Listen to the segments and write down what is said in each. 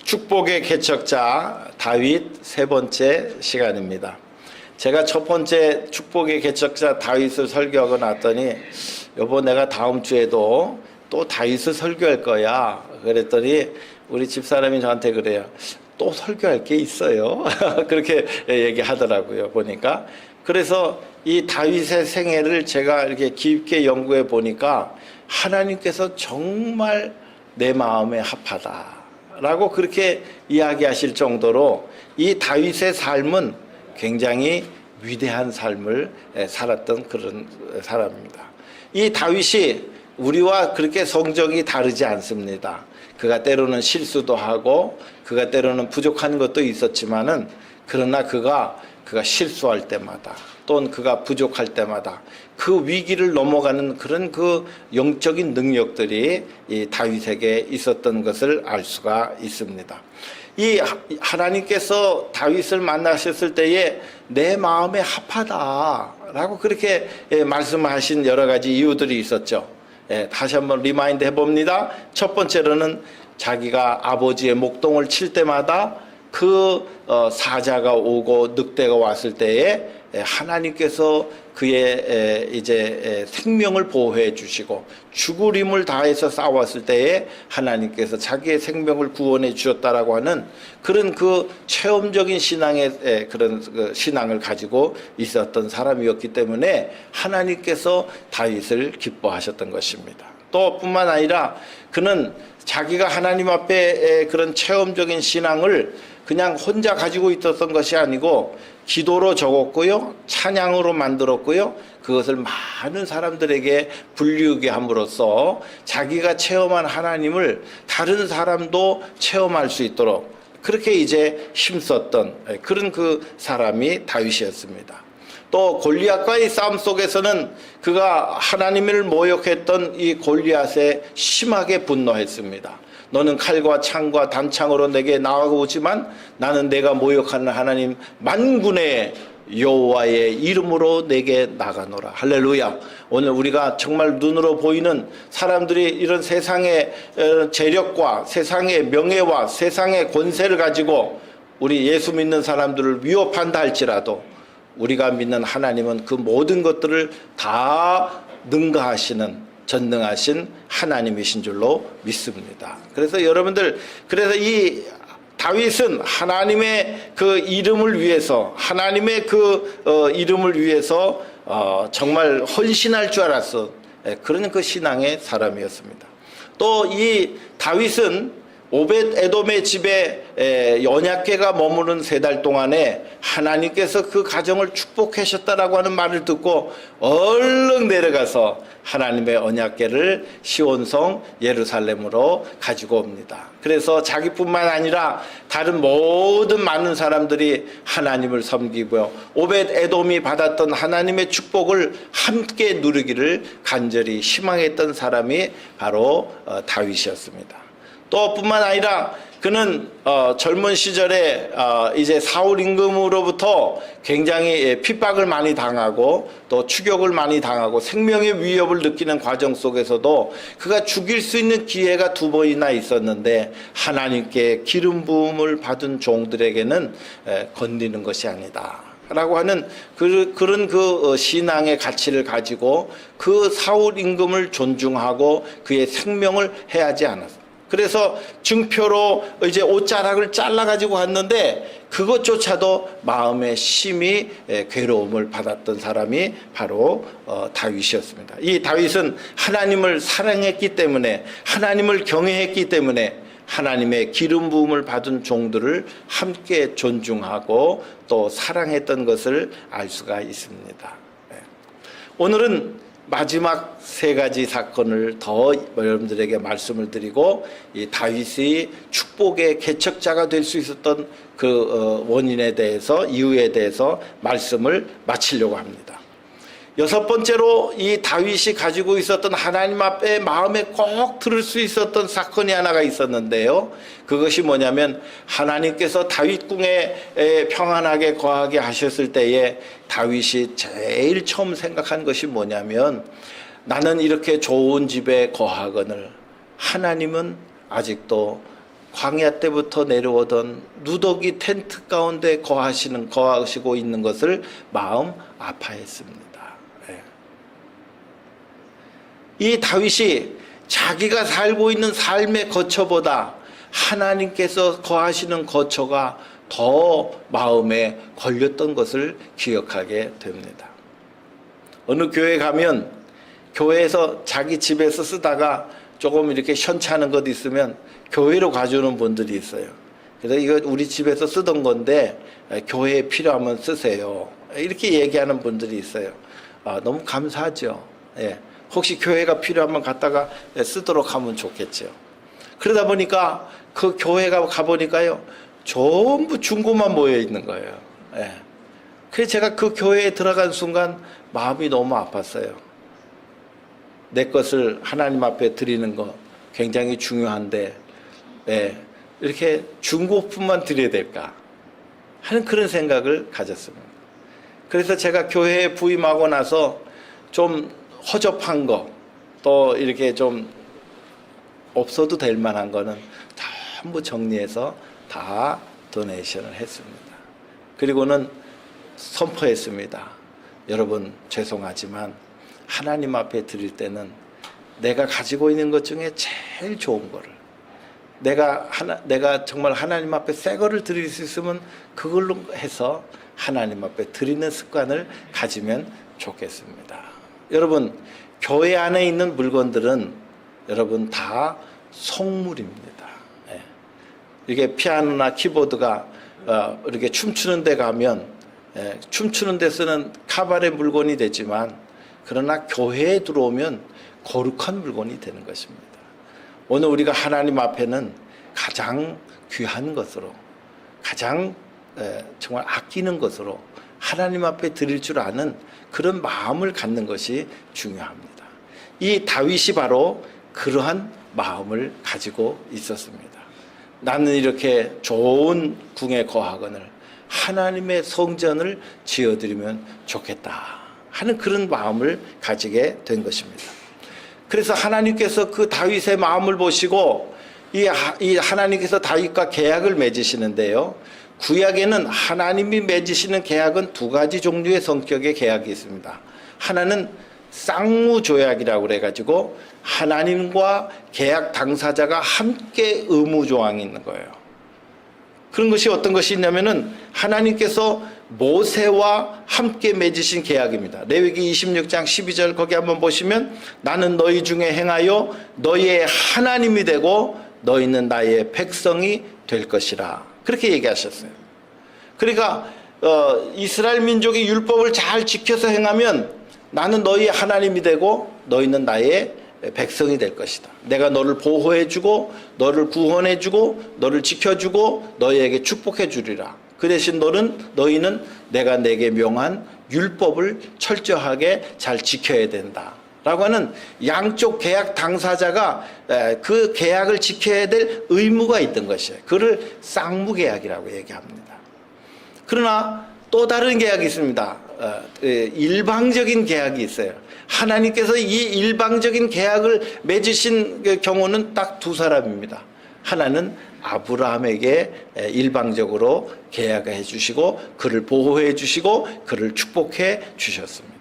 축복의 개척자 다윗 세 번째 시간입니다. 제가 첫 번째 축복의 개척자 다윗을 설교하고 났더니 여보 내가 다음 주에도 또 다윗을 설교할 거야. 그랬더니 우리 집사람이 저한테 그래요. 또 설교할 게 있어요. 그렇게 얘기하더라고요. 보니까. 그래서 이 다윗의 생애를 제가 이렇게 깊게 연구해 보니까 하나님께서 정말 내 마음에 합하다라고 그렇게 이야기하실 정도로 이 다윗의 삶은 굉장히 위대한 삶을 살았던 그런 사람입니다. 이 다윗이 우리와 그렇게 성정이 다르지 않습니다. 그가 때로는 실수도 하고 그가 때로는 부족한 것도 있었지만은 그러나 그가 실수할 때마다 또는 그가 부족할 때마다 그 위기를 넘어가는 그런 그 영적인 능력들이 이 다윗에게 있었던 것을 알 수가 있습니다. 이 하나님께서 다윗을 만나셨을 때에 내 마음에 합하다라고 그렇게 말씀하신 여러 가지 이유들이 있었죠. 다시 한번 리마인드 해봅니다. 첫 번째로는 자기가 아버지의 목동을 칠 때마다 그 사자가 오고 늑대가 왔을 때에 하나님께서 그의 이제 생명을 보호해 주시고 죽을 힘을 다해서 싸웠을 때에 하나님께서 자기의 생명을 구원해 주셨다라고 하는 그런 그 체험적인 신앙의 그런 신앙을 가지고 있었던 사람이었기 때문에 하나님께서 다윗을 기뻐하셨던 것입니다. 또 뿐만 아니라 그는 자기가 하나님 앞에 그런 체험적인 신앙을 그냥 혼자 가지고 있었던 것이 아니고 기도로 적었고요, 찬양으로 만들었고요, 그것을 많은 사람들에게 불리우게 함으로써 자기가 체험한 하나님을 다른 사람도 체험할 수 있도록 그렇게 이제 힘썼던 그런 그 사람이 다윗이었습니다. 또 골리앗과의 싸움 속에서는 그가 하나님을 모욕했던 이 골리앗에 심하게 분노했습니다. 너는 칼과 창과 단창으로 내게 나아오지만 나는 내가 모욕하는 하나님 만군의 여호와의 이름으로 내게 나가노라. 할렐루야. 오늘 우리가 정말 눈으로 보이는 사람들이 이런 세상의 재력과 세상의 명예와 세상의 권세를 가지고 우리 예수 믿는 사람들을 위협한다 할지라도 우리가 믿는 하나님은 그 모든 것들을 다 능가하시는 전능하신 하나님이신 줄로 믿습니다. 그래서 여러분들, 그래서 이 다윗은 하나님의 그 이름을 위해서, 하나님의 그 이름을 위해서 정말 헌신할 줄 알았어. 그런 그 신앙의 사람이었습니다. 또 이 다윗은 오벳 에돔의 집에 언약궤가 머무는 3달 동안에 하나님께서 그 가정을 축복하셨다라고 하는 말을 듣고 얼른 내려가서 하나님의 언약궤를 시온성 예루살렘으로 가지고 옵니다. 그래서 자기뿐만 아니라 다른 모든 많은 사람들이 하나님을 섬기고요, 오벳 에돔이 받았던 하나님의 축복을 함께 누리기를 간절히 희망했던 사람이 바로 다윗이었습니다. 또 뿐만 아니라 그는 젊은 시절에 이제 사울 임금으로부터 굉장히 핍박을 많이 당하고 또 추격을 많이 당하고 생명의 위협을 느끼는 과정 속에서도 그가 죽일 수 있는 기회가 2번이나 있었는데 하나님께 기름 부음을 받은 종들에게는 건드리는 것이 아니다 라고 하는 그런 그 신앙의 가치를 가지고 그 사울 임금을 존중하고 그의 생명을 해하지 않았습니다. 그래서 증표로 이제 옷자락을 잘라가지고 갔는데 그것조차도 마음에 심히 괴로움을 받았던 사람이 바로 다윗이었습니다. 이 다윗은 하나님을 사랑했기 때문에, 하나님을 경외했기 때문에 하나님의 기름 부음을 받은 종들을 함께 존중하고 또 사랑했던 것을 알 수가 있습니다. 오늘은 마지막 3가지 사건을 더 여러분들에게 말씀을 드리고 이 다윗이 축복의 개척자가 될 수 있었던 그 원인에 대해서, 이유에 대해서 말씀을 마치려고 합니다. 6번째로 이 다윗이 가지고 있었던 하나님 앞에 마음에 꼭 들을 수 있었던 사건이 하나가 있었는데요, 그것이 뭐냐면 하나님께서 다윗 궁에 평안하게 거하게 하셨을 때에 다윗이 제일 처음 생각한 것이 뭐냐면 나는 이렇게 좋은 집에 거하거늘 하나님은 아직도 광야 때부터 내려오던 누더기 텐트 가운데 거하시고 있는 것을 마음 아파했습니다. 예. 이 다윗이 자기가 살고 있는 삶의 거처보다 하나님께서 거하시는 거처가 더 마음에 걸렸던 것을 기억하게 됩니다. 어느 교회 가면 교회에서 자기 집에서 쓰다가 조금 이렇게 현찮은 것 있으면 교회로 가져오는 분들이 있어요. 그래서 이거 우리 집에서 쓰던 건데 교회에 필요하면 쓰세요. 이렇게 얘기하는 분들이 있어요. 너무 감사하죠. 예. 혹시 교회가 필요하면 갖다가 쓰도록 하면 좋겠죠. 그러다 보니까 그 교회가 가보니까요, 전부 중고만 모여 있는 거예요. 예. 그래서 제가 그 교회에 들어간 순간 마음이 너무 아팠어요. 내 것을 하나님 앞에 드리는 거 굉장히 중요한데 왜 이렇게 중고품만 드려야 될까 하는 그런 생각을 가졌습니다. 그래서 제가 교회에 부임하고 나서 좀 허접한 거, 또 이렇게 좀 없어도 될 만한 거는 전부 정리해서 다 도네이션을 했습니다. 그리고는 선포했습니다. 여러분, 죄송하지만 하나님 앞에 드릴 때는 내가 가지고 있는 것 중에 제일 좋은 거를, 내가 정말 하나님 앞에 새 거를 드릴 수 있으면 그걸로 해서 하나님 앞에 드리는 습관을 가지면 좋겠습니다. 여러분, 교회 안에 있는 물건들은 여러분 다 속물입니다. 예. 이게 피아노나 키보드가 이렇게 춤추는 데 가면 춤추는 데 쓰는 카바레 물건이 되지만, 그러나 교회에 들어오면 거룩한 물건이 되는 것입니다. 오늘 우리가 하나님 앞에는 가장 귀한 것으로, 가장 정말 아끼는 것으로 하나님 앞에 드릴 줄 아는 그런 마음을 갖는 것이 중요합니다. 이 다윗이 바로 그러한 마음을 가지고 있었습니다. 나는 이렇게 좋은 궁에 거하거늘 하나님의 성전을 지어드리면 좋겠다 하는 그런 마음을 가지게 된 것입니다. 그래서 하나님께서 그 다윗의 마음을 보시고 이 하나님께서 다윗과 계약을 맺으시는데요, 구약에는 하나님이 맺으시는 계약은 두 가지 종류의 성격의 계약이 있습니다. 하나는 쌍무조약이라고 그래가지고 하나님과 계약 당사자가 함께 의무조항이 있는 거예요. 그런 것이 어떤 것이 있냐면은 하나님께서 모세와 함께 맺으신 계약입니다. 레위기 26장 12절 거기 한번 보시면, 나는 너희 중에 행하여 너희의 하나님이 되고 너희는 나의 백성이 될 것이라, 그렇게 얘기하셨어요. 그러니까 이스라엘 민족이 율법을 잘 지켜서 행하면 나는 너희의 하나님이 되고 너희는 나의 백성이 될 것이다. 내가 너를 보호해주고 너를 구원해주고 너를 지켜주고 너희에게 축복해 주리라. 그 대신 너희는 내가 내게 명한 율법을 철저하게 잘 지켜야 된다 라고 하는 양쪽 계약 당사자가 그 계약을 지켜야 될 의무가 있던 것이에요. 그를 쌍무계약이라고 얘기합니다. 그러나 또 다른 계약이 있습니다. 일방적인 계약이 있어요. 하나님께서 이 일방적인 계약을 맺으신 경우는 딱 두 사람입니다. 하나는 아브라함에게 일방적으로 계약해 주시고 그를 보호해 주시고 그를 축복해 주셨습니다.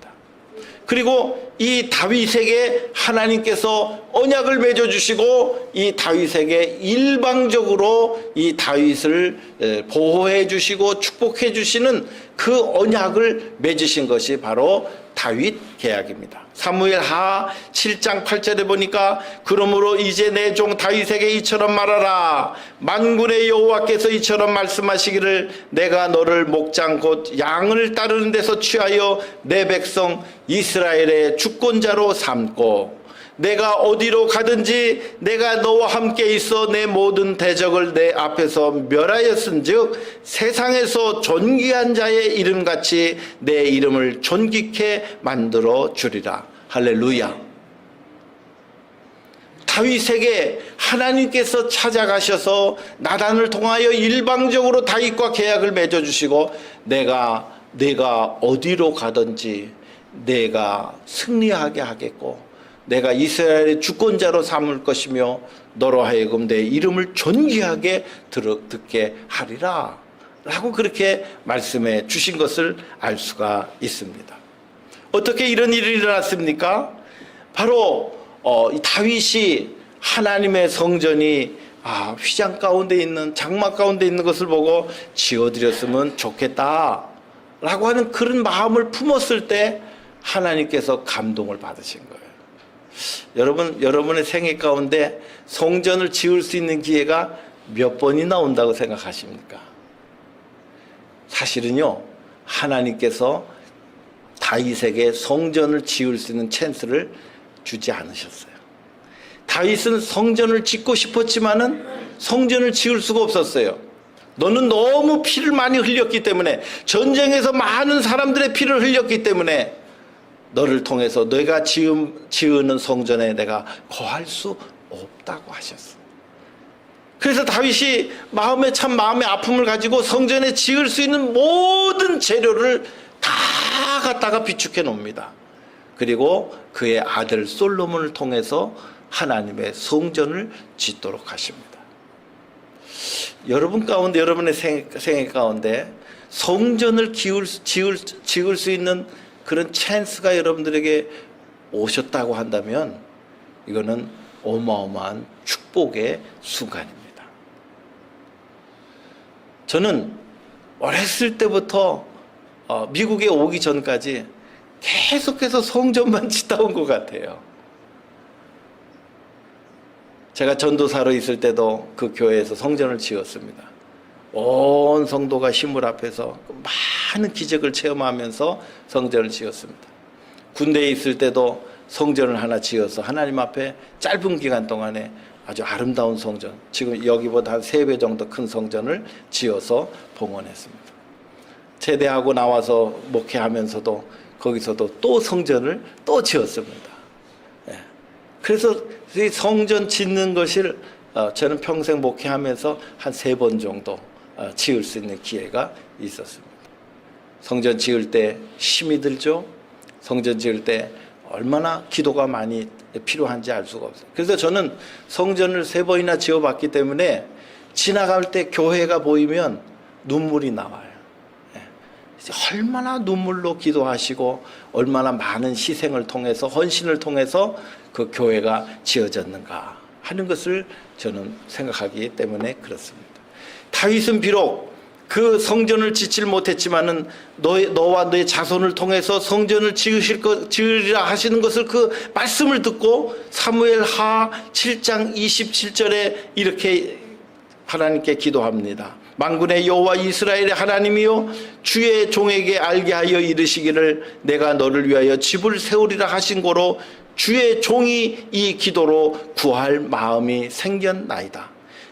그리고 이 다윗에게 하나님께서 언약을 맺어 주시고 이 다윗에게 일방적으로 이 다윗을 보호해 주시고 축복해 주시는 그 언약을 맺으신 것이 바로 다윗 계약입니다. 사무엘하 7장 8절에 보니까, 그러므로 이제 내 종 다윗에게 이처럼 말하라. 만군의 여호와께서 이처럼 말씀하시기를, 내가 너를 목장 곧 양을 따르는 데서 취하여 내 백성 이스라엘의 주권자로 삼고, 내가 어디로 가든지 내가 너와 함께 있어 내 모든 대적을 내 앞에서 멸하였은즉 세상에서 존귀한 자의 이름같이 내 이름을 존귀케 만들어 주리라. 할렐루야. 다윗에게 하나님께서 찾아가셔서 나단을 통하여 일방적으로 다윗과 계약을 맺어주시고, 내가 어디로 가든지 내가 승리하게 하겠고 내가 이스라엘의 주권자로 삼을 것이며 너로 하여금 내 이름을 존귀하게 듣게 하리라 라고 그렇게 말씀해 주신 것을 알 수가 있습니다. 어떻게 이런 일이 일어났습니까? 바로 이 다윗이 하나님의 성전이 휘장 가운데 있는, 장막 가운데 있는 것을 보고 지어드렸으면 좋겠다 라고 하는 그런 마음을 품었을 때 하나님께서 감동을 받으신 거예요. 여러분의 생애 가운데 성전을 지을 수 있는 기회가 몇 번이나 온다고 생각하십니까? 사실은요, 하나님께서 다윗에게 성전을 지을 수 있는 찬스를 주지 않으셨어요. 다윗은 성전을 짓고 싶었지만은 성전을 지을 수가 없었어요. 너는 너무 피를 많이 흘렸기 때문에, 전쟁에서 많은 사람들의 피를 흘렸기 때문에 너를 통해서 내가 지으는 성전에 내가 거할 수 없다고 하셨어요. 그래서 다윗이 마음의 아픔을 가지고 성전에 지을 수 있는 모든 재료를 다 갖다가 비축해 놓습니다. 그리고 그의 아들 솔로몬을 통해서 하나님의 성전을 짓도록 하십니다. 여러분 가운데, 여러분의 생애 가운데 성전을 지을 수 있는 그런 찬스가 여러분들에게 오셨다고 한다면 이거는 어마어마한 축복의 순간입니다. 저는 어렸을 때부터 미국에 오기 전까지 계속해서 성전만 짓다 온 것 같아요. 제가 전도사로 있을 때도 그 교회에서 성전을 지었습니다. 온 성도가 힘을 합해서 많은 기적을 체험하면서 성전을 지었습니다. 군대에 있을 때도 성전을 하나 지어서 하나님 앞에 짧은 기간 동안에 아주 아름다운 성전, 지금 여기보다 한 3배 정도 큰 성전을 지어서 봉헌했습니다. 제대하고 나와서 목회하면서도 거기서도 또 성전을 또 지었습니다. 그래서 이 성전 짓는 것을 저는 평생 목회하면서 한 3번 정도 지을 수 있는 기회가 있었습니다. 성전 지을 때 힘이 들죠. 성전 지을 때 얼마나 기도가 많이 필요한지 알 수가 없어요. 그래서 저는 성전을 3번이나 지어봤기 때문에 지나갈 때 교회가 보이면 눈물이 나와요. 얼마나 눈물로 기도하시고 얼마나 많은 희생을 통해서, 헌신을 통해서 그 교회가 지어졌는가 하는 것을 저는 생각하기 때문에 그렇습니다. 다윗은 비록 그 성전을 짓질 못했지만은 너와 너의 자손을 통해서 성전을 지으리라 하시는 것을, 그 말씀을 듣고 사무엘하 7장 27절에 이렇게 하나님께 기도합니다. 만군의 여호와 이스라엘의 하나님이여, 주의 종에게 알게 하여 이르시기를 내가 너를 위하여 집을 세우리라 하신 고로 주의 종이 이 기도로 구할 마음이 생겼나이다.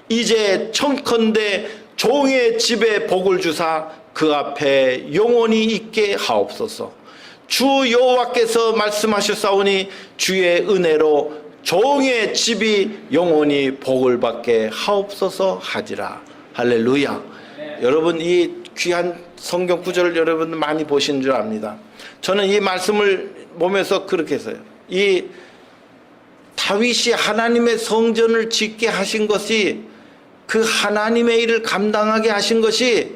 이제 청컨대 종의 집에 복을 주사 그 앞에 영원히 있게 하옵소서. 주 여호와께서 말씀하셨사오니 주의 은혜로 종의 집이 영원히 복을 받게 하옵소서 하지라. 할렐루야. 여러분, 이 귀한 성경 구절을 여러분 많이 보신 줄 압니다. 저는 이 말씀을 보면서 그렇게 했어요. 이 다윗이 하나님의 성전을 짓게 하신 것이, 그 하나님의 일을 감당하게 하신 것이,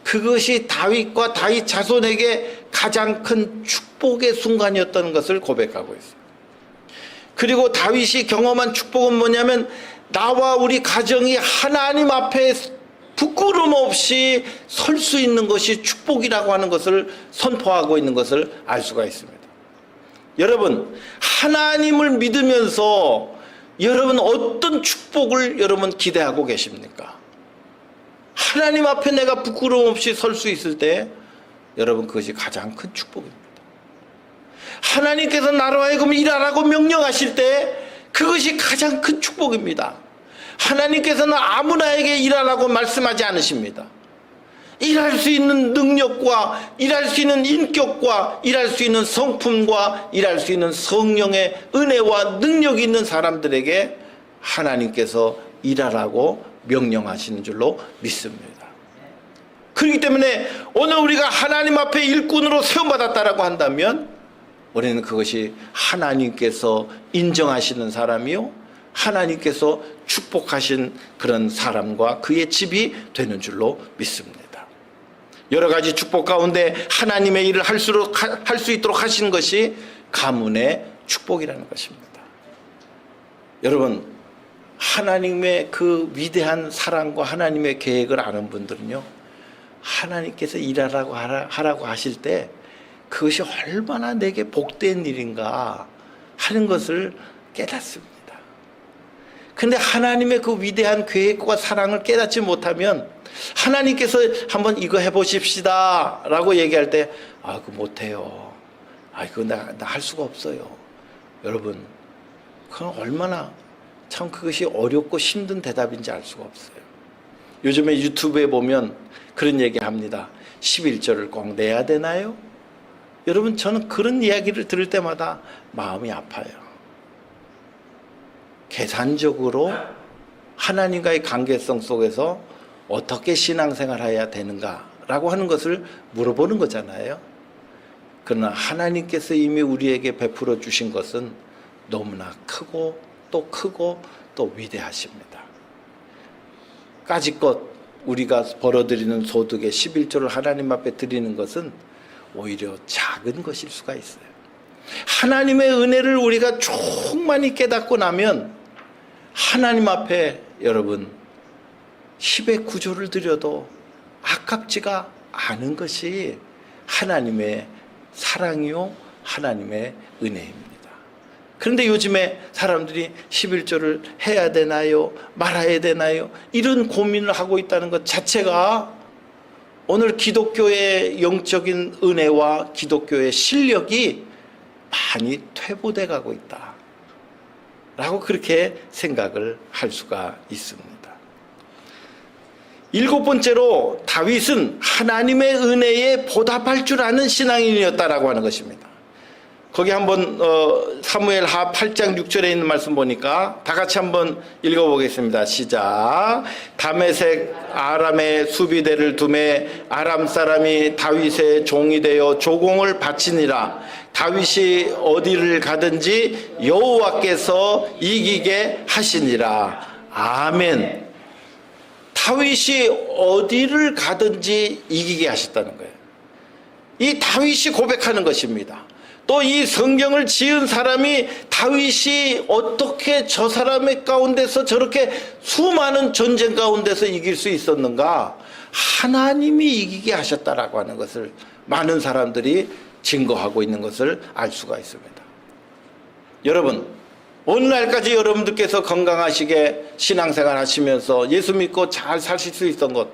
그것이 다윗과 다윗 자손에게 가장 큰 축복의 순간이었다는 것을 고백하고 있어요. 그리고 다윗이 경험한 축복은 뭐냐면, 나와 우리 가정이 하나님 앞에 부끄럼 없이 설 수 있는 것이 축복이라고 하는 것을 선포하고 있는 것을 알 수가 있습니다. 여러분, 하나님을 믿으면서 여러분 어떤 축복을 여러분 기대하고 계십니까? 하나님 앞에 내가 부끄러움 없이 설 수 있을 때 여러분, 그것이 가장 큰 축복입니다. 하나님께서 나로 하여금 일하라고 명령하실 때 그것이 가장 큰 축복입니다. 하나님께서는 아무나에게 일하라고 말씀하지 않으십니다. 일할 수 있는 능력과 일할 수 있는 인격과 일할 수 있는 성품과 일할 수 있는 성령의 은혜와 능력이 있는 사람들에게 하나님께서 일하라고 명령하시는 줄로 믿습니다. 그렇기 때문에 오늘 우리가 하나님 앞에 일꾼으로 세움받았다라고 한다면 우리는 그것이 하나님께서 인정하시는 사람이요, 하나님께서 축복하신 그런 사람과 그의 집이 되는 줄로 믿습니다. 여러 가지 축복 가운데 하나님의 일을 할 수 있도록 하신 것이 가문의 축복이라는 것입니다. 여러분, 하나님의 그 위대한 사랑과 하나님의 계획을 아는 분들은요, 하나님께서 일하라고 하라고 하실 때 그것이 얼마나 내게 복된 일인가 하는 것을 깨닫습니다. 근데 하나님의 그 위대한 계획과 사랑을 깨닫지 못하면 하나님께서 한번 이거 해보십시다 라고 얘기할 때 그거 못해요. 그거 나 할 수가 없어요. 여러분, 그건 얼마나 참 그것이 어렵고 힘든 대답인지 알 수가 없어요. 요즘에 유튜브에 보면 그런 얘기 합니다. 11조를 꼭 내야 되나요? 여러분, 저는 그런 이야기를 들을 때마다 마음이 아파요. 계산적으로 하나님과의 관계성 속에서 어떻게 신앙생활 해야 되는가라고 하는 것을 물어보는 거잖아요. 그러나 하나님께서 이미 우리에게 베풀어 주신 것은 너무나 크고 또 위대하십니다. 까짓것 우리가 벌어들이는 소득의 11조를 하나님 앞에 드리는 것은 오히려 작은 것일 수가 있어요. 하나님의 은혜를 우리가 충만히 깨닫고 나면 하나님 앞에 여러분 10의 9조를 드려도 아깝지가 않은 것이 하나님의 사랑이요 하나님의 은혜입니다. 그런데 요즘에 사람들이 11조를 해야 되나요? 말아야 되나요? 이런 고민을 하고 있다는 것 자체가 오늘 기독교의 영적인 은혜와 기독교의 실력이 많이 퇴보돼 가고 있다 라고 그렇게 생각을 할 수가 있습니다. 7번째로 다윗은 하나님의 은혜에 보답할 줄 아는 신앙인이었다라고 하는 것입니다. 거기 한번 사무엘하 8장 6절에 있는 말씀 보니까 다 같이 한번 읽어보겠습니다. 시작. 다메섹 아람의 수비대를 두매 아람 사람이 다윗의 종이 되어 조공을 바치니라. 다윗이 어디를 가든지 여호와께서 이기게 하시니라. 아멘. 다윗이 어디를 가든지 이기게 하셨다는 거예요. 이 다윗이 고백하는 것입니다. 또 이 성경을 지은 사람이 다윗이 어떻게 저 사람의 가운데서 저렇게 수많은 전쟁 가운데서 이길 수 있었는가? 하나님이 이기게 하셨다라고 하는 것을 많은 사람들이 증거하고 있는 것을 알 수가 있습니다. 여러분, 오늘날까지 여러분들께서 건강하시게 신앙생활 하시면서 예수 믿고 잘 사실 수 있던 것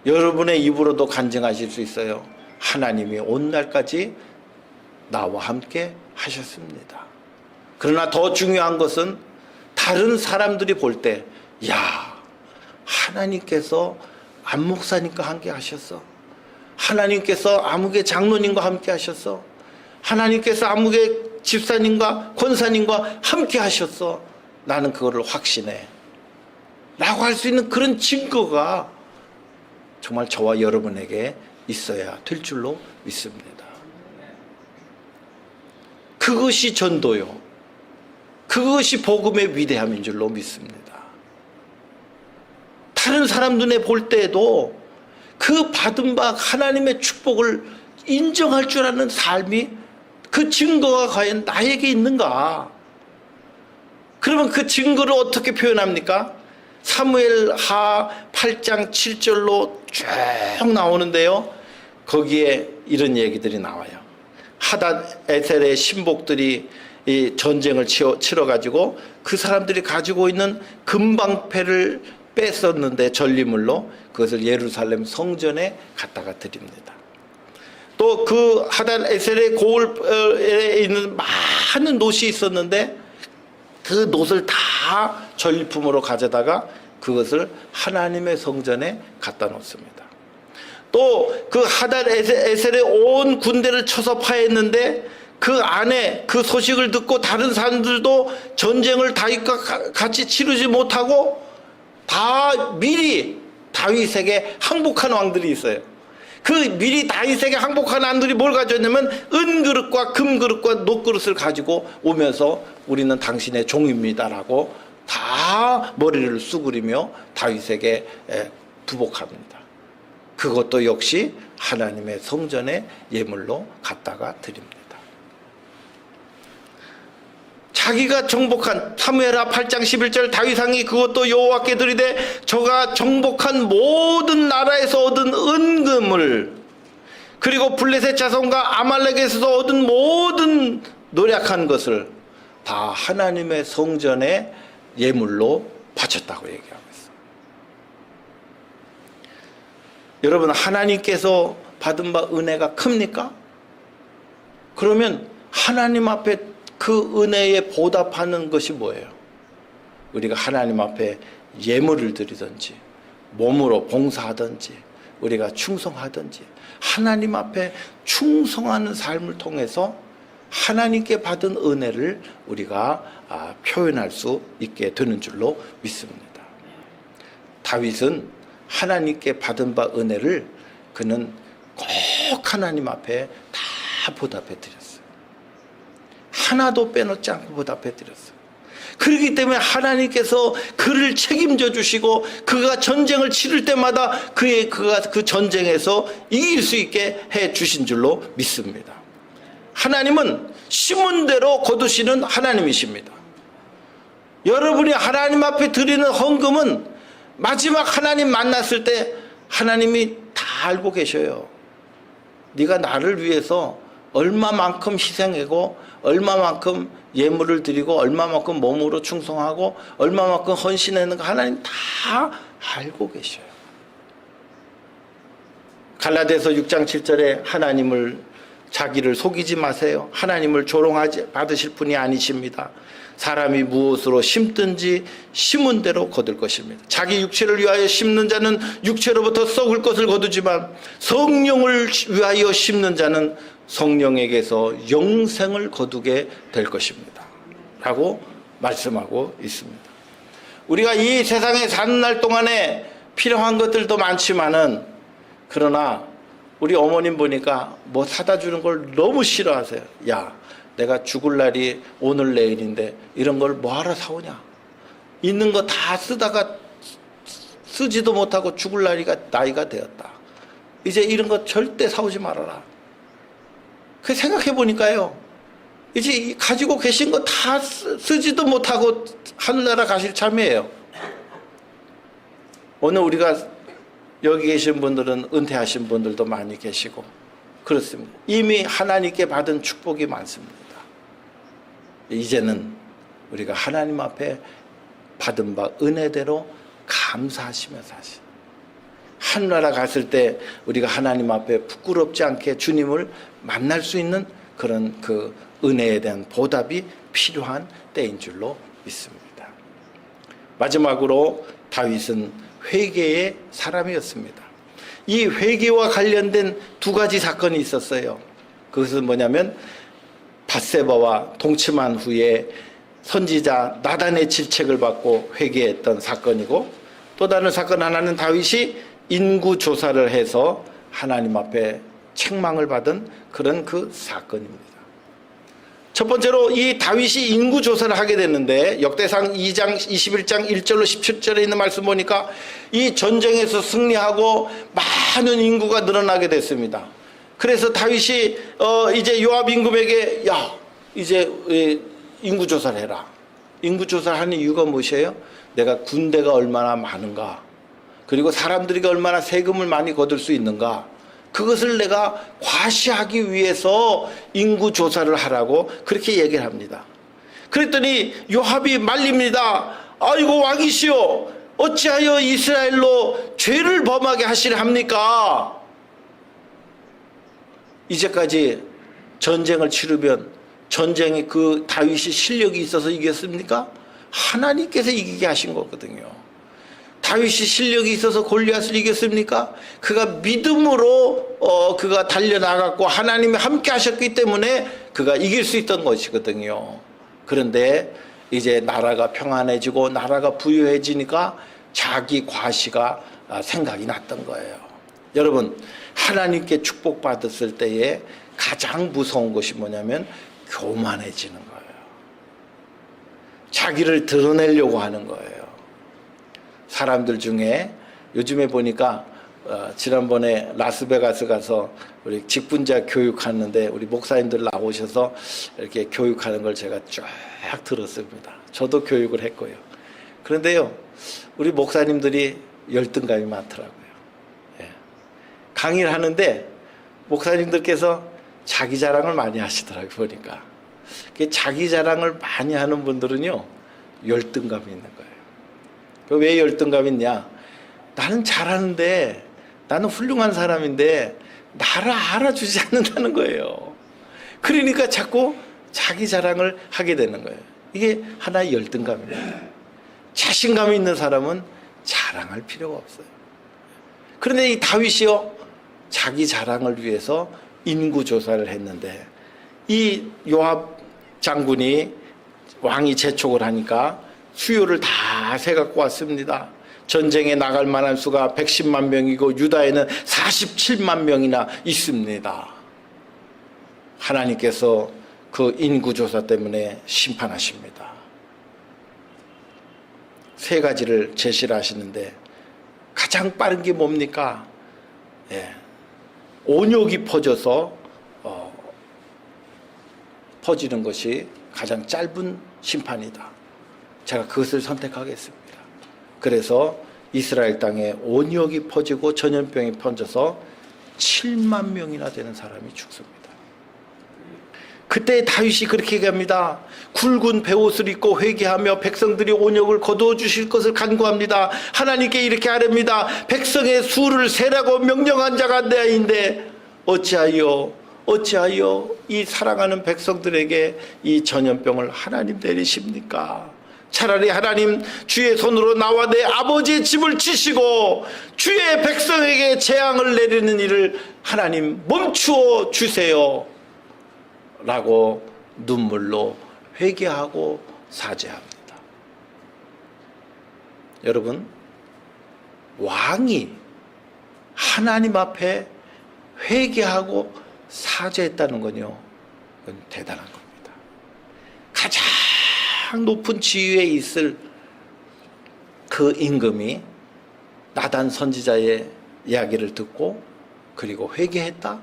여러분의 입으로도 간증하실 수 있어요. 하나님이 오늘날까지 나와 함께 하셨습니다. 그러나 더 중요한 것은 다른 사람들이 볼 때 야, 하나님께서 안 목사님과 함께 하셨어. 하나님께서 아무개 장로님과 함께 하셨어. 하나님께서 아무개 집사님과 권사님과 함께 하셨어. 나는 그거를 확신해 라고 할 수 있는 그런 증거가 정말 저와 여러분에게 있어야 될 줄로 믿습니다. 그것이 전도요. 그것이 복음의 위대함인 줄로 믿습니다. 다른 사람 눈에 볼 때에도 그 받은 바 하나님의 축복을 인정할 줄 아는 삶이 그 증거가 과연 나에게 있는가? 그러면 그 증거를 어떻게 표현합니까? 사무엘하 8장 7절로 쭉 나오는데요. 거기에 이런 얘기들이 나와요. 하닷 에셀의 신복들이 이 전쟁을 치러가지고 그 사람들이 가지고 있는 금방패를 뺐었는데 전리물로 그것을 예루살렘 성전에 갖다가 드립니다. 또 그 하닷 에셀의 고을에 있는 많은 놋이 있었는데 그 놋을 다 전리품으로 가져다가 그것을 하나님의 성전에 갖다 놓습니다. 또 그 하닷 에셀의 온 군대를 쳐서 파했는데 그 안에 그 소식을 듣고 다른 사람들도 전쟁을 다윗과 같이 치르지 못하고 다 미리 다윗에게 항복한 왕들이 있어요. 그 미리 다윗에게 항복한 안들이 뭘 가져왔냐면 은그릇과 금그릇과 녹그릇을 가지고 오면서 우리는 당신의 종입니다라고 다 머리를 수그리며 다윗에게 부복합니다. 그것도 역시 하나님의 성전의 예물로 갖다가 드립니다. 자기가 정복한 사무엘하 8장 11절 다윗왕이 그것도 여호와께 드리되 저가 정복한 모든 나라에서 얻은 은금을 그리고 블레셋 자손과 아말렉에서 얻은 모든 노력한 것을 다 하나님의 성전의 예물로 바쳤다고 얘기하고 있어요. 여러분, 하나님께서 받은 바 은혜가 큽니까? 그러면 하나님 앞에 그 은혜에 보답하는 것이 뭐예요? 우리가 하나님 앞에 예물을 드리든지 몸으로 봉사하든지 우리가 충성하든지 하나님 앞에 충성하는 삶을 통해서 하나님께 받은 은혜를 우리가 표현할 수 있게 되는 줄로 믿습니다. 다윗은 하나님께 받은 바 은혜를 그는 꼭 하나님 앞에 다 보답해 드렸어요. 하나도 빼놓지 않고 보답해 드렸어요. 그렇기 때문에 하나님께서 그를 책임져 주시고 그가 전쟁을 치를 때마다 그가 그 전쟁에서 이길 수 있게 해 주신 줄로 믿습니다. 하나님은 심은 대로 거두시는 하나님이십니다. 여러분이 하나님 앞에 드리는 헌금은 마지막 하나님 만났을 때 하나님이 다 알고 계셔요. 네가 나를 위해서 얼마만큼 희생하고 얼마만큼 예물을 드리고 얼마만큼 몸으로 충성하고 얼마만큼 헌신했는가 하나님 다 알고 계셔요. 갈라디아서 6장 7절에 하나님을 자기를 속이지 마세요. 하나님을 조롱하지 받으실 분이 아니십니다. 사람이 무엇으로 심든지 심은 대로 거둘 것입니다. 자기 육체를 위하여 심는 자는 육체로부터 썩을 것을 거두지만 성령을 위하여 심는 자는 성령에게서 영생을 거두게 될 것입니다. 라고 말씀하고 있습니다. 우리가 이 세상에 사는 날 동안에 필요한 것들도 많지만은 그러나 우리 어머님 보니까 뭐 사다 주는 걸 너무 싫어하세요. 야, 내가 죽을 날이 오늘 내일인데 이런 걸 뭐하러 사오냐. 있는 거 다 쓰다가 쓰지도 못하고 죽을 나이가 되었다. 이제 이런 거 절대 사오지 말아라. 그 생각해 보니까요. 이제 가지고 계신 거 다 쓰지도 못하고 하늘나라 가실 참이에요. 오늘 우리가 여기 계신 분들은 은퇴하신 분들도 많이 계시고 그렇습니다. 이미 하나님께 받은 축복이 많습니다. 이제는 우리가 하나님 앞에 받은 바 은혜대로 감사하시며 사시. 하늘나라 갔을 때 우리가 하나님 앞에 부끄럽지 않게 주님을 만날 수 있는 그런 그 은혜에 대한 보답이 필요한 때인 줄로 믿습니다. 마지막으로 다윗은 회개의 사람이었습니다. 이 회개와 관련된 두 가지 사건이 있었어요. 그것은 뭐냐면 밧세바와 동침한 후에 선지자 나단의 질책을 받고 회개했던 사건이고 또 다른 사건 하나는 다윗이 인구 조사를 해서 하나님 앞에 책망을 받은 그런 그 사건입니다. 첫 번째로 이 다윗이 인구 조사를 하게 됐는데 역대상 2장 21장 1절로 17절에 있는 말씀 보니까 이 전쟁에서 승리하고 많은 인구가 늘어나게 됐습니다. 그래서 다윗이 이제 요압 임금에게 야 이제 인구 조사를 해라. 인구 조사를 하는 이유가 무엇이에요? 내가 군대가 얼마나 많은가 그리고 사람들이 얼마나 세금을 많이 거둘 수 있는가 그것을 내가 과시하기 위해서 인구 조사를 하라고 그렇게 얘기를 합니다. 그랬더니 요압이 말립니다. 아이고 왕이시여 어찌하여 이스라엘로 죄를 범하게 하시려 합니까? 이제까지 전쟁을 치르면 전쟁에 그 다윗이 실력이 있어서 이겼습니까? 하나님께서 이기게 하신 거거든요. 다윗이 실력이 있어서 골리앗을 이겼습니까? 그가 믿음으로 그가 달려나갔고 하나님이 함께 하셨기 때문에 그가 이길 수 있던 것이거든요. 그런데 이제 나라가 평안해지고 나라가 부유해지니까 자기 과시가 생각이 났던 거예요. 여러분, 하나님께 축복받았을 때에 가장 무서운 것이 뭐냐면 교만해지는 거예요. 자기를 드러내려고 하는 거예요. 사람들 중에 요즘에 보니까 지난번에 라스베가스 가서 우리 직분자 교육하는데 우리 목사님들 나오셔서 이렇게 교육하는 걸 제가 쫙 들었습니다. 저도 교육을 했고요. 그런데요, 우리 목사님들이 열등감이 많더라고요. 예. 강의를 하는데 목사님들께서 자기 자랑을 많이 하시더라고요. 보니까 자기 자랑을 많이 하는 분들은요, 열등감이 있는 거예요. 왜 열등감이 있냐? 나는 잘하는데, 나는 훌륭한 사람인데 나를 알아주지 않는다는 거예요. 그러니까 자꾸 자기 자랑을 하게 되는 거예요. 이게 하나의 열등감입니다. 자신감이 있는 사람은 자랑할 필요가 없어요. 그런데 이 다윗이요, 자기 자랑을 위해서 인구조사를 했는데 이 요압 장군이, 왕이 재촉을 하니까 수요를 다 세갖고 왔습니다. 전쟁에 나갈 만한 수가 110만 명이고 유다에는 47만 명이나 있습니다. 하나님께서 그 인구조사 때문에 심판하십니다. 세 가지를 제시를 하시는데 가장 빠른 게 뭡니까? 온욕이 퍼져서 퍼지는 것이 가장 짧은 심판이다. 제가 그것을 선택하겠습니다. 그래서 이스라엘 땅에 온역이 퍼지고 전염병이 퍼져서 7만 명이나 되는 사람이 죽습니다. 그때 다윗이 그렇게 얘기합니다. 굵은 베옷을 입고 회개하며 백성들이 온역을 거두어 주실 것을 간구합니다. 하나님께 이렇게 아뢰입니다. 백성의 수를 세라고 명령한 자가 내인데 어찌하여 이 사랑하는 백성들에게 이 전염병을 하나님 내리십니까? 차라리 하나님 주의 손으로 나와 내 아버지의 집을 치시고 주의 백성에게 재앙을 내리는 일을 하나님 멈추어 주세요 라고 눈물로 회개하고 사죄합니다. 여러분, 왕이 하나님 앞에 회개하고 사죄했다는 건요, 그건 대단한 겁니다. 가장 높은 지위에 있을 그 임금이 나단 선지자의 이야기를 듣고 그리고 회개했다?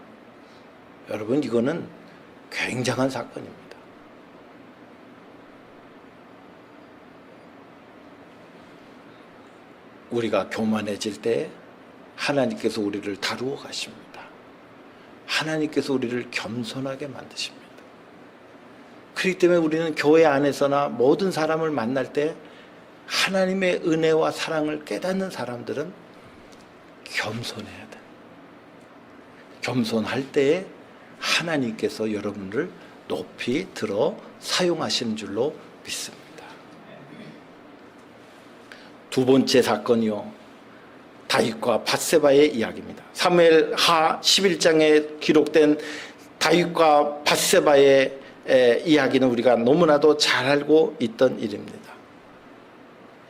여러분, 이거는 굉장한 사건입니다. 우리가 교만해질 때 하나님께서 우리를 다루어 가십니다. 하나님께서 우리를 겸손하게 만드십니다. 그렇기 때문에 우리는 교회 안에서나 모든 사람을 만날 때 하나님의 은혜와 사랑을 깨닫는 사람들은 겸손해야 돼. 겸손할 때에 하나님께서 여러분을 높이 들어 사용하시는 줄로 믿습니다. 두 번째 사건이요, 다윗과 밧세바의 이야기입니다. 사무엘하 11장에 기록된 다윗과 밧세바의 이야기는 우리가 너무나도 잘 알고 있던 일입니다.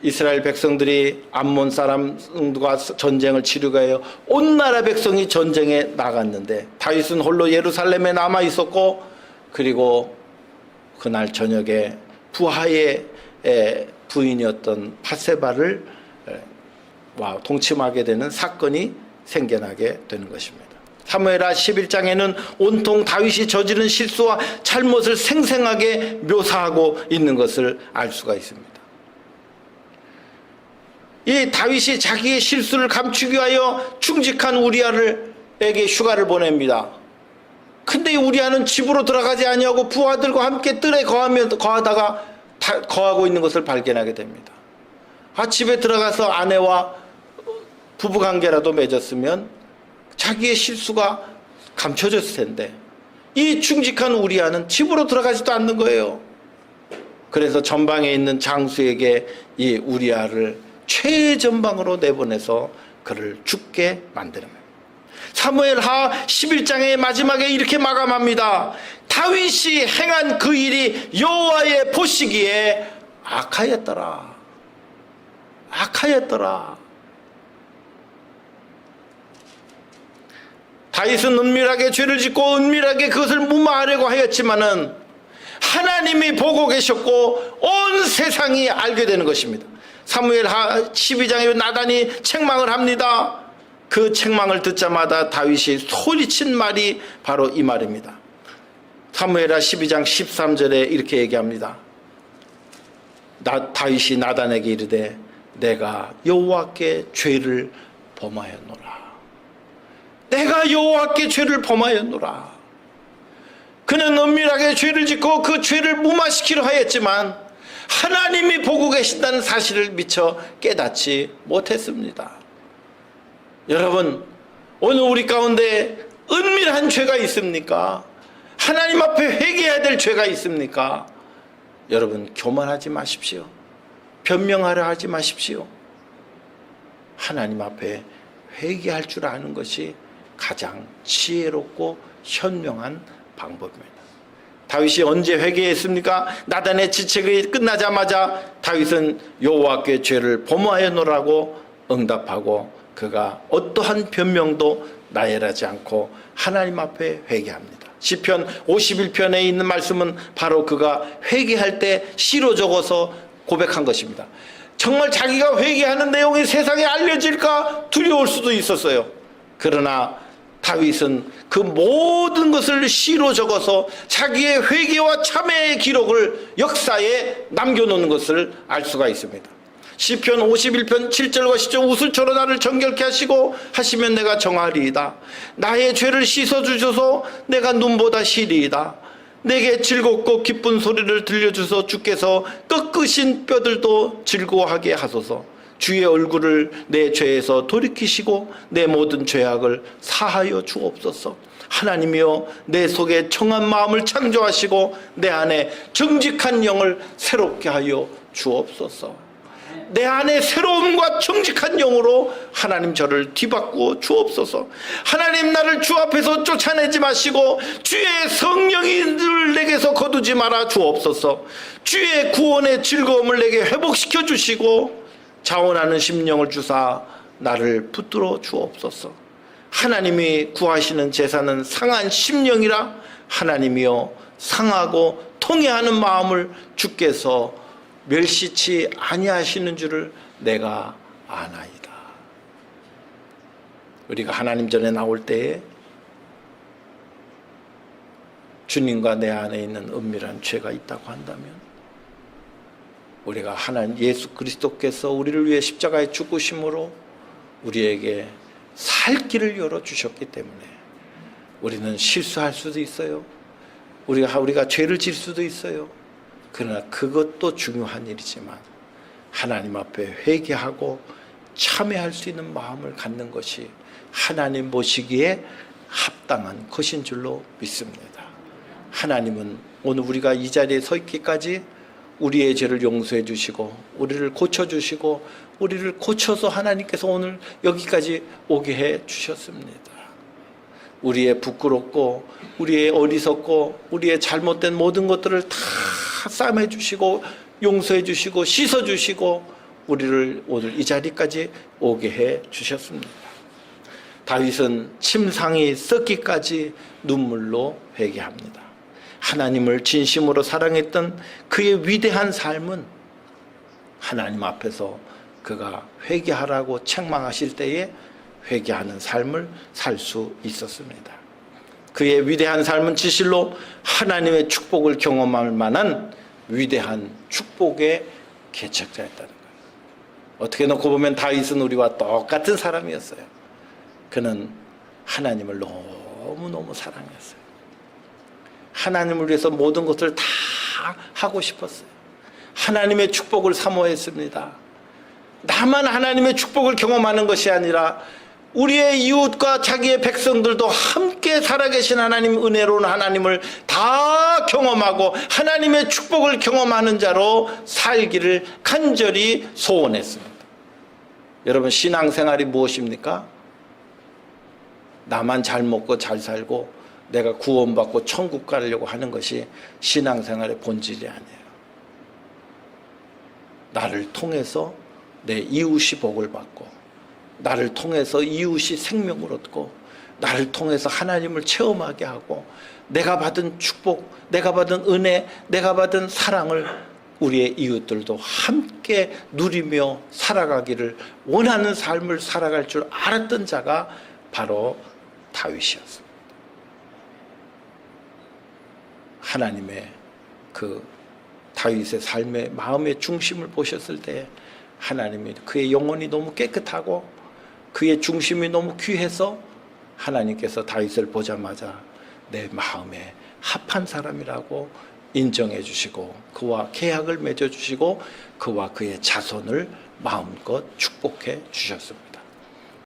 이스라엘 백성들이 암몬 사람과 전쟁을 치르고 해요. 온 나라 백성이 전쟁에 나갔는데 다윗은 홀로 예루살렘에 남아 있었고, 그리고 그날 저녁에 부하의 부인이었던 밧세바를 동침하게 되는 사건이 생겨나게 되는 것입니다. 사무엘하 11장에는 온통 다윗이 저지른 실수와 잘못을 생생하게 묘사하고 있는 것을 알 수가 있습니다. 이 다윗이 자기의 실수를 감추기 위하여 충직한 우리아에게 휴가를 보냅니다. 근데 이 우리아는 집으로 들어가지 아니하고 부하들과 함께 뜰에 거하다가 거하고 있는 것을 발견하게 됩니다. 집에 들어가서 아내와 부부관계라도 맺었으면 자기의 실수가 감춰졌을 텐데 이 충직한 우리아는 집으로 들어가지도 않는 거예요. 그래서 전방에 있는 장수에게 이 우리아를 최전방으로 내보내서 그를 죽게 만드는 거예요. 사무엘하 11장의 마지막에 이렇게 마감합니다. 다윗이 행한 그 일이 여호와의 보시기에 악하였더라. 다윗은 은밀하게 죄를 짓고 은밀하게 그것을 무마하려고 하였지만은 하나님이 보고 계셨고 온 세상이 알게 되는 것입니다. 사무엘 12장에 나단이 책망을 합니다. 그 책망을 듣자마자 다윗이 소리친 말이 바로 이 말입니다. 사무엘하 12장 13절에 이렇게 얘기합니다. 다윗이 나단에게 이르되 내가 여호와께 죄를 범하였노라. 내가 여호와께 죄를 범하였노라. 그는 은밀하게 죄를 짓고 그 죄를 무마시키려 하였지만 하나님이 보고 계신다는 사실을 미처 깨닫지 못했습니다. 여러분, 오늘 우리 가운데 은밀한 죄가 있습니까? 하나님 앞에 회개해야 될 죄가 있습니까? 여러분, 교만하지 마십시오. 변명하려 하지 마십시오. 하나님 앞에 회개할 줄 아는 것이 가장 지혜롭고 현명한 방법입니다. 다윗이 언제 회개했습니까? 나단의 지책이 끝나자마자 다윗은 여호와께 죄를 범하였노라고 응답하고 그가 어떠한 변명도 나열하지 않고 하나님 앞에 회개합니다. 시편 51편에 있는 말씀은 바로 그가 회개할 때 시로 적어서 고백한 것입니다. 정말 자기가 회개하는 내용이 세상에 알려질까 두려울 수도 있었어요. 그러나 다윗은 그 모든 것을 시로 적어서 자기의 회개와 참회의 기록을 역사에 남겨놓는 것을 알 수가 있습니다. 시편 51편 7절과 10절 우슬초로 나를 정결케 하시고 하시면 내가 정하리이다. 나의 죄를 씻어주셔서 내가 눈보다 시리이다. 내게 즐겁고 기쁜 소리를 들려주셔서 주께서 꺾으신 뼈들도 즐거워하게 하소서. 주의 얼굴을 내 죄에서 돌이키시고 내 모든 죄악을 사하여 주옵소서. 하나님이여 내 속에 청한 마음을 창조하시고 내 안에 정직한 영을 새롭게 하여 주옵소서. 내 안에 새로움과 정직한 영으로 하나님 저를 뒤바꾸어 주옵소서. 하나님 나를 주 앞에서 쫓아내지 마시고 주의 성령을 내게서 거두지 말아 주옵소서. 주의 구원의 즐거움을 내게 회복시켜 주시고 자원하는 심령을 주사 나를 붙들어 주옵소서. 하나님이 구하시는 제사는 상한 심령이라 하나님이여 상하고 통해하는 마음을 주께서 멸시치 아니하시는 줄을 내가 아나이다. 우리가 하나님 전에 나올 때에 주님과 내 안에 있는 은밀한 죄가 있다고 한다면 우리가 하나님 예수 그리스도께서 우리를 위해 십자가에 죽으심으로 우리에게 살 길을 열어주셨기 때문에 우리는 실수할 수도 있어요. 우리가 죄를 질 수도 있어요. 그러나 그것도 중요한 일이지만 하나님 앞에 회개하고 참회할 수 있는 마음을 갖는 것이 하나님 보시기에 합당한 것인 줄로 믿습니다. 하나님은 오늘 우리가 이 자리에 서 있기까지 우리의 죄를 용서해 주시고 우리를 고쳐주시고 우리를 고쳐서 하나님께서 오늘 여기까지 오게 해 주셨습니다. 우리의 부끄럽고 우리의 어리석고 우리의 잘못된 모든 것들을 다 싸매 주시고 용서해 주시고 씻어 주시고 우리를 오늘 이 자리까지 오게 해 주셨습니다. 다윗은 침상이 썩기까지 눈물로 회개합니다. 하나님을 진심으로 사랑했던 그의 위대한 삶은 하나님 앞에서 그가 회개하라고 책망하실 때에 회개하는 삶을 살 수 있었습니다. 그의 위대한 삶은 진실로 하나님의 축복을 경험할 만한 위대한 축복의 개척자였다는 거예요. 어떻게 놓고 보면 다윗은 우리와 똑같은 사람이었어요. 그는 하나님을 너무너무 사랑했어요. 하나님을 위해서 모든 것을 다 하고 싶었어요. 하나님의 축복을 사모했습니다. 나만 하나님의 축복을 경험하는 것이 아니라 우리의 이웃과 자기의 백성들도 함께 살아계신 하나님, 은혜로운 하나님을 다 경험하고 하나님의 축복을 경험하는 자로 살기를 간절히 소원했습니다. 여러분, 신앙생활이 무엇입니까? 나만 잘 먹고 잘 살고 내가 구원받고 천국 가려고 하는 것이 신앙생활의 본질이 아니에요. 나를 통해서 내 이웃이 복을 받고 나를 통해서 이웃이 생명을 얻고 나를 통해서 하나님을 체험하게 하고 내가 받은 축복, 내가 받은 은혜, 내가 받은 사랑을 우리의 이웃들도 함께 누리며 살아가기를 원하는 삶을 살아갈 줄 알았던 자가 바로 다윗이었습니다. 하나님의 그 다윗의 삶의 마음의 중심을 보셨을 때 하나님이 그의 영혼이 너무 깨끗하고 그의 중심이 너무 귀해서 하나님께서 다윗을 보자마자 내 마음에 합한 사람이라고 인정해 주시고 그와 계약을 맺어 주시고 그와 그의 자손을 마음껏 축복해 주셨습니다.